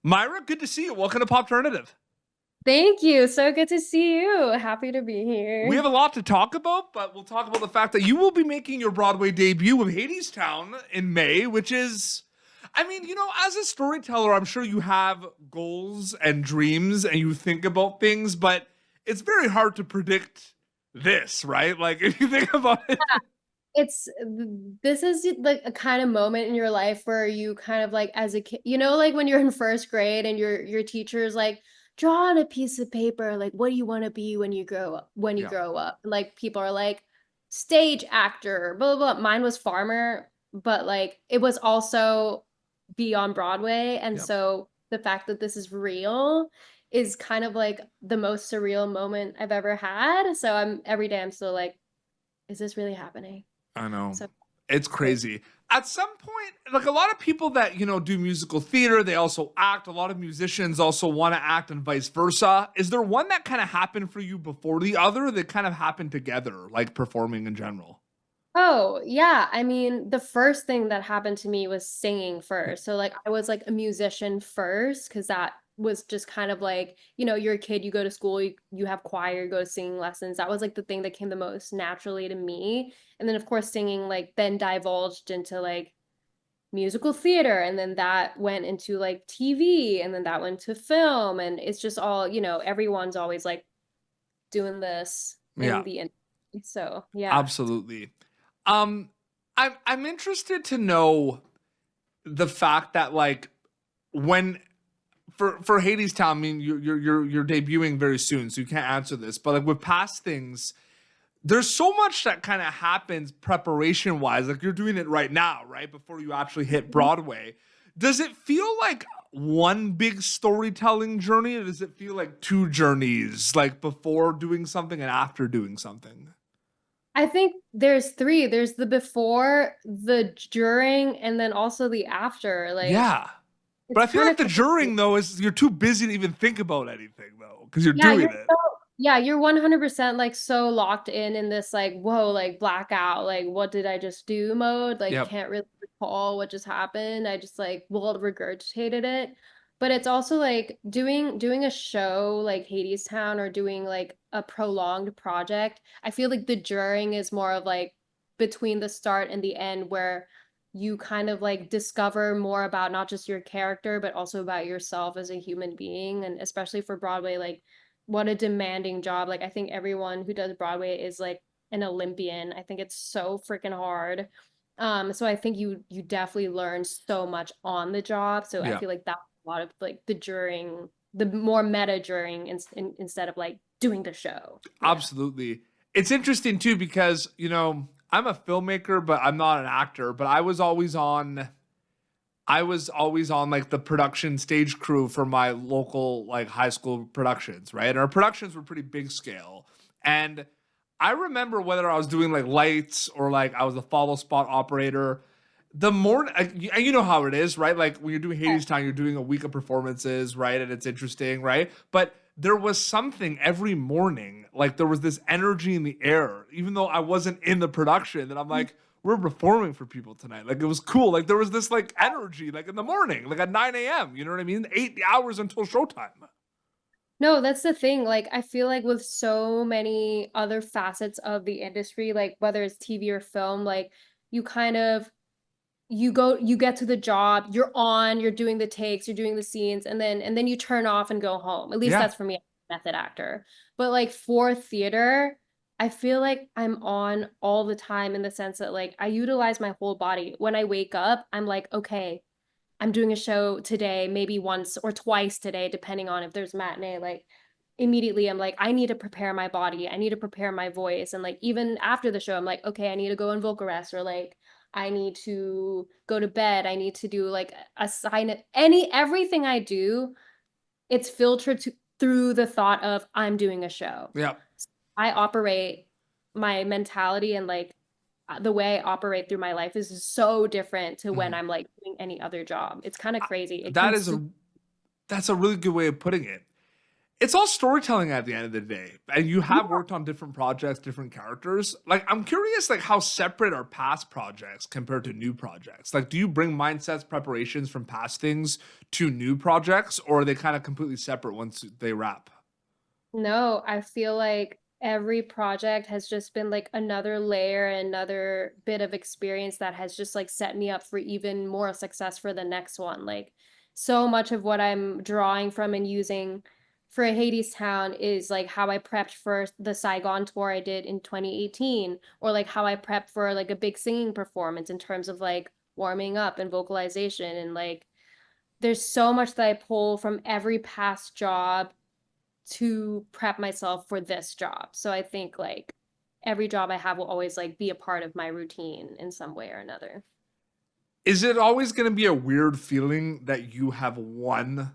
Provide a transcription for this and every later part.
Myra, good to see you. Welcome to Popternative. Thank you. So good to see you. Happy to be We have here. a lot to talk about, but we'll talk about the fact that you will be making your Broadway debut with Hadestown in May, which is, I mean, as a storyteller, I'm sure you have goals and dreams and you think about things, but it's very hard to predict this, right? Like, if you think about it. It's this is like a kind of moment in your life where you kind of like as a kid, like when you're in first grade and your teacher's like, draw on a piece of paper, like what do you want to be when you grow up, Yeah. Like people are like stage actor, blah blah blah. Mine was farmer, but like it was also be on Broadway. And Yeah. so the fact that this is real is kind of like the most surreal moment I've ever had. So I'm every day I'm still like, is this really happening? I know. So It's great. crazy. At some point, like a lot of people that, do musical theater, they also act. A lot of musicians also want to act and vice versa. Is there one that kind of happened for you before the other that kind of happened together, like performing in general? Oh, yeah. I mean, the first thing that happened to me was singing first. So like I was like a musician first because that was just kind of like, you're a kid, you go to school, you have choir, you go to singing lessons. That was like the thing that came the most naturally to me. And then of course singing like then divulged into like musical theater and then that went into like TV and then that went to film and it's just all, everyone's always like doing this in Yeah, the industry. So, yeah. absolutely. Um, I'm interested to know the fact that like when for Hadestown, I mean you're debuting very soon, so you can't answer this. But like with past things, there's so much that kind of happens preparation wise. Like you're doing it right now, right? Before you actually hit Broadway. Does it feel like one big storytelling journey, or does it feel like two journeys, like before doing something and after doing something? I think there's three. There's the before, the during, and then also the after. Like Yeah. But it's I feel kind like of the crazy. during though is you're too busy to even think about anything though, because you're Yeah, doing it. you're 100% like so locked in this like whoa, like blackout, like what did I just do mode? Like Yep. can't really recall what just happened. I just like well regurgitated it. But it's also like doing a show like Hadestown or doing like a prolonged project. I feel like the during is more of like between the start and the end where you kind of like discover more about not just your character but also about yourself as a human being and especially for Broadway like what a demanding job. Like I think everyone who does Broadway is like an Olympian. I think it's so freaking hard. So I think you definitely learn so much on the job. So I Yeah. feel like that's a lot of like the during, the more meta during instead of like doing the show. Yeah. Absolutely. It's interesting too because, I'm a filmmaker, but I'm not an actor, but I was always on like the production stage crew for my local like high school productions, right? And our productions were pretty big scale. And I remember whether I was doing like lights or like I was a follow spot operator, the more and you know how it is, right? Like when you're doing Hades Town, you're doing a week of performances, right? And it's interesting, right? But there was something every morning, like there was this energy in the air, even though I wasn't in the production. And I'm like, we're performing for people tonight. Like it was cool. Like there was this like energy, like in the morning, like at 9 a.m. You know what I mean? 8 hours until showtime. No, that's the thing. Like, I feel like with so many other facets of the industry, like whether it's TV or film, like you kind of you get to the job, you're doing the takes, you're doing the scenes, and then you turn off and go home. At least Yeah. that's for me, method actor. But like for theater, I feel like I'm on all the time in the sense that like I utilize my whole body. When I wake up, I'm like, okay, I'm doing a show today, maybe once or twice today, depending on if there's matinee. Like immediately I'm like, I need to prepare my body. I need to prepare my voice. And like even after the show, I'm like, okay, I need to go in vocal rest or like I need to go to bed. I need to do like a sign everything I do, it's filtered through the thought of I'm doing a show. Yeah. I operate my mentality and like the way I operate through my life is so different to when Mhm. I'm like doing any other job. It's kind of crazy. It That is consumes. a that's a really good way of putting it. It's all storytelling at the end of the day. And you have worked on different projects, different characters. Like, I'm curious, like, how separate are past projects compared to new projects? Like, do you bring mindsets, preparations from past things to new projects, or are they kind of completely separate once they wrap? No, I feel like every project has just been like another layer, another bit of experience that has just like set me up for even more success for the next one. Like so much of what I'm drawing from and using for Hadestown is like how I prepped for the Saigon tour I did in 2018, or like how I prepped for like a big singing performance in terms of like warming up and vocalization. And like there's so much that I pull from every past job to prep myself for this job. So I think like every job I have will always like be a part of my routine in some way or another. Is it always going to be a weird feeling that you have won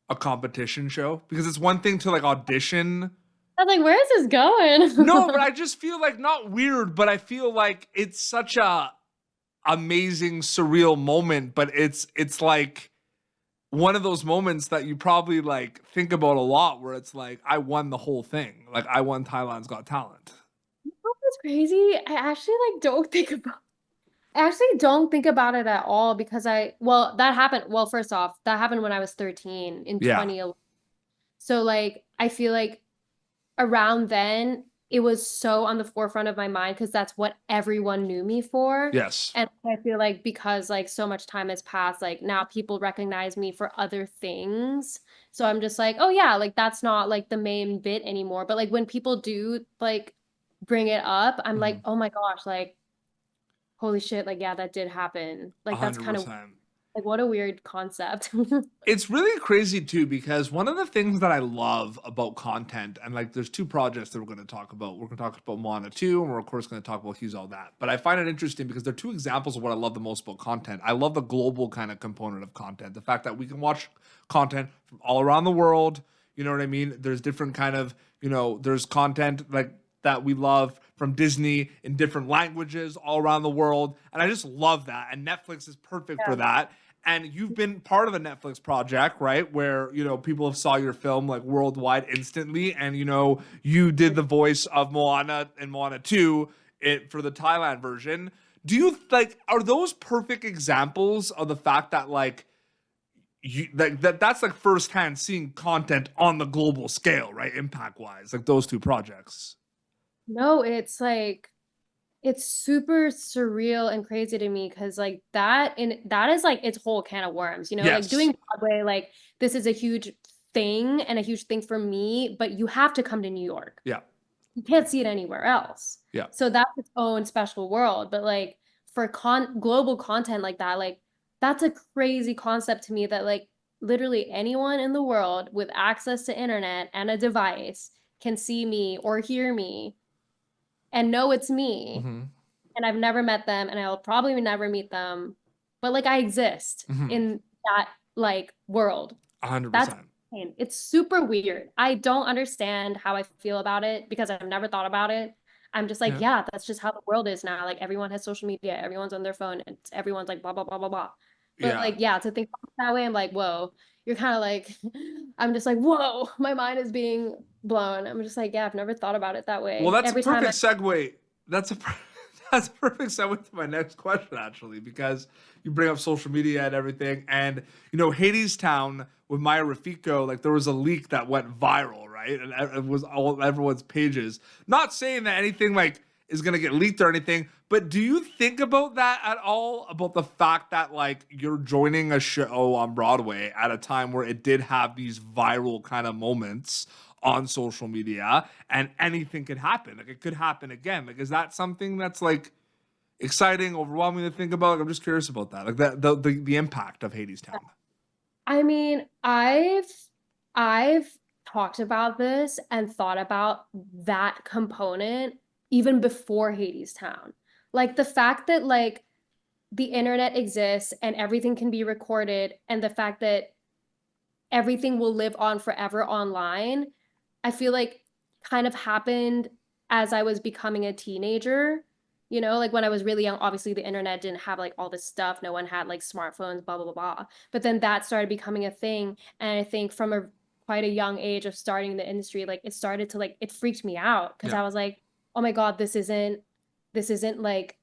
a competition show? Because it's one thing to like audition. I was like, where is this No, but going? I just feel like not weird, but I feel like it's such a amazing, surreal moment. But it's like one of those moments that you probably like think about a lot, where it's like I won the whole thing. Like I won Thailand's Got Talent. That's crazy. I actually like don't think about I actually don't think about it at all because well, that happened. Well, first off, that happened when I was 13 in Yeah. 2011. So like I feel like around then it was so on the forefront of my mind because that's what everyone knew me for. Yes. And I feel like because like so much time has passed, like now people recognize me for other things. So I'm just like, oh yeah, like that's not like the main bit anymore. But like when people do like bring it up, I'm like, Mhm. oh my gosh, like holy shit, like yeah, that did happen. A Like that's hundred kind of percent. like what a weird concept. It's really crazy too, because one of the things that I love about content, and like there's two projects that we're going to talk about. We're going to talk about Moana 2, and we're of course going to talk about He's All That. But I find it interesting because they're two examples of what I love the most about content. I love the global kind of component of content. The fact that we can watch content from all around the world. You know what I mean? There's different kind of, there's content like that we love from Disney in different languages all around the world. And I just love that. And Netflix is perfect for Yeah. that. And you've been part of a Netflix project, right? Where, people have saw your film like worldwide instantly. And, you did the voice of Moana and Moana 2 for the Thailand version. Do you like, are those perfect examples of the fact that like, that's like firsthand seeing content on the global scale, right? Impact wise, like those two projects. No, it's like it's super surreal and crazy to me because like that is like its whole can of worms, like Yes. doing Broadway, like this is a huge thing and a huge thing for me, but you have to come to New York. Yeah. You can't see it anywhere else. Yeah. So that's its own special world. But like for global content like that, like that's a crazy concept to me that like literally anyone in the world with access to internet and a device can see me or hear me and know it's me, Mm-hmm. and I've never met them and I'll probably never meet them, but like I exist Mm-hmm. in that like world. A hundred That's percent. insane. It's super weird. I don't understand how I feel about it because I've never thought about it. I'm just like, Yeah. yeah, that's just how the world is now. Like everyone has social media, everyone's on their phone, and everyone's like blah blah blah blah blah. But Yeah. like, yeah, to think that way, I'm like, whoa. You're kind of like, I'm just like, whoa, my mind is being blown. I'm just like, yeah, I've never thought about it that Well, way. that's a Every time I perfect segue. That's a that's a perfect segue to my next question, actually, because you bring up social media and everything, and Hadestown with Maya Rafiko, like there was a leak that went viral, right? And it was all everyone's pages. Not saying that anything like is gonna get leaked or anything, but do you think about that at all? About the fact that like you're joining a show on Broadway at a time where it did have these viral kind of moments on social media, and anything could happen. Like it could happen again. Like is that something that's like exciting, overwhelming to think about? Like, I'm just curious about that. Like the impact of Hadestown. I mean, I've talked about this and thought about that component even before Hadestown. Like the fact that like the internet exists and everything can be recorded and the fact that everything will live on forever online, I feel like kind of happened as I was becoming a teenager. Like when I was really young, obviously the internet didn't have like all this stuff. No one had like smartphones, blah, blah, blah, blah. But then that started becoming a thing. And I think from a quite a young age of starting the industry, like it started to like, it freaked me out because I was like, oh my God, this isn't like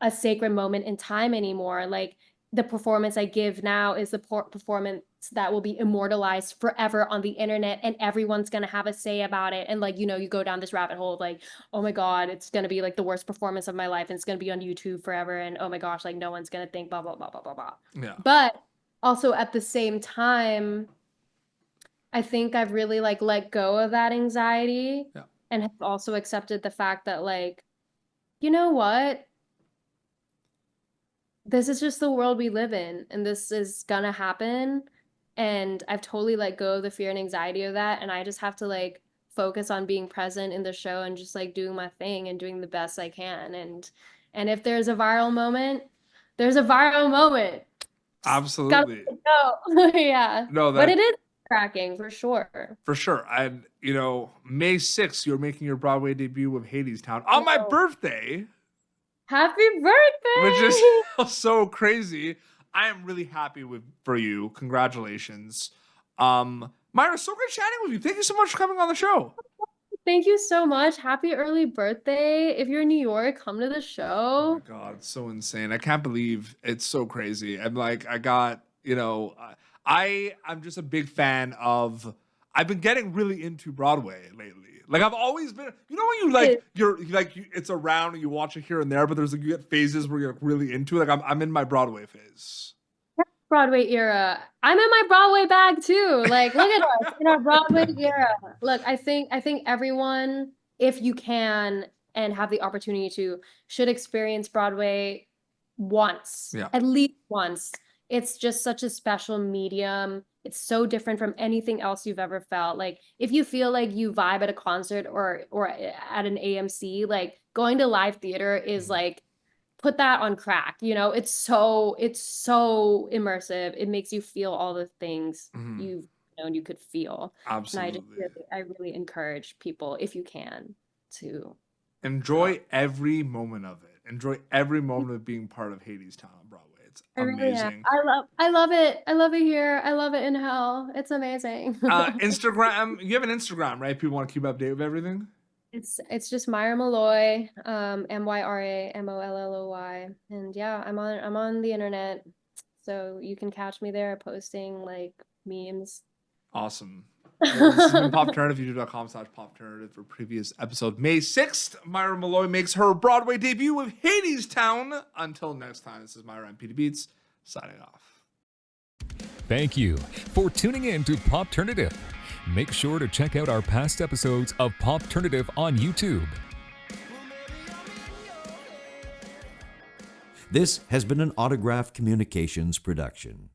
a sacred moment in time anymore. Like the performance I give now is the performance that will be immortalized forever on the internet, and everyone's going to have a say about it. And like, you know, you go down this rabbit hole of like, oh my God, it's going to be like the worst performance of my life, and it's going to be on YouTube forever. And oh my gosh, like no one's going to think blah, blah, blah, blah, blah, blah. Yeah. But also at the same time, I think I've really like let go of that anxiety and have also accepted the fact that like, you know what? This is just the world we live in, and this is gonna happen. And I've totally let go of the fear and anxiety of that. And I just have to like focus on being present in the show and just like doing my thing and doing the best I can. And if there's a viral moment, there's a viral moment. Absolutely. Yeah. No, but it is tracking for sure. For sure. And you know, May 6th, you're making your Broadway debut with Hadestown on my birthday. Happy birthday! Which is so crazy. I am really happy for you. Congratulations. Myra, so good chatting with you. Thank you so much for coming on the show. Thank you so much. Happy early birthday. If you're in New York, come to the show. Oh my God, it's so insane. I can't believe it's so crazy. I'm like, I got, you know, I'm just a big fan of, I've been getting really into Broadway lately. Like I've always been, you know, when you like, it's around and you watch it here and there, but there's like, you get phases where you're like really into it. Like I'm in my Broadway phase. Broadway era. I'm in my Broadway bag too. Like, look at us in our Broadway era. Look, I think everyone, if you can and have the opportunity to, should experience Broadway once, at least once. It's just such a special medium. It's so different from anything else you've ever felt. Like if you feel like you vibe at a concert or at an AMC, like going to live theater is like, put that on crack, you know, it's so immersive. It makes you feel all the things you've known you could feel. Absolutely. And I really encourage people, if you can, to enjoy every moment of it. Enjoy every moment of being part of Hadestown on Broadway. It's amazing. I love it. I love it here. I love it in hell. It's amazing. Instagram. You have an Instagram, right? People want to keep updated with everything. It's just Myra Molloy, MyraMolloy, and yeah, I'm on the internet, so you can catch me there posting like memes. Awesome. Well, this has been PopTurnative. YouTube.com/PopTurnative for previous episode. May 6th, Myra Molloy makes her Broadway debut with Hadestown. Until next time, this is Myra and Petey Beats signing off. Thank you for tuning in to PopTurnative. Make sure to check out our past episodes of PopTurnative on YouTube. This has been an Autograph Communications production.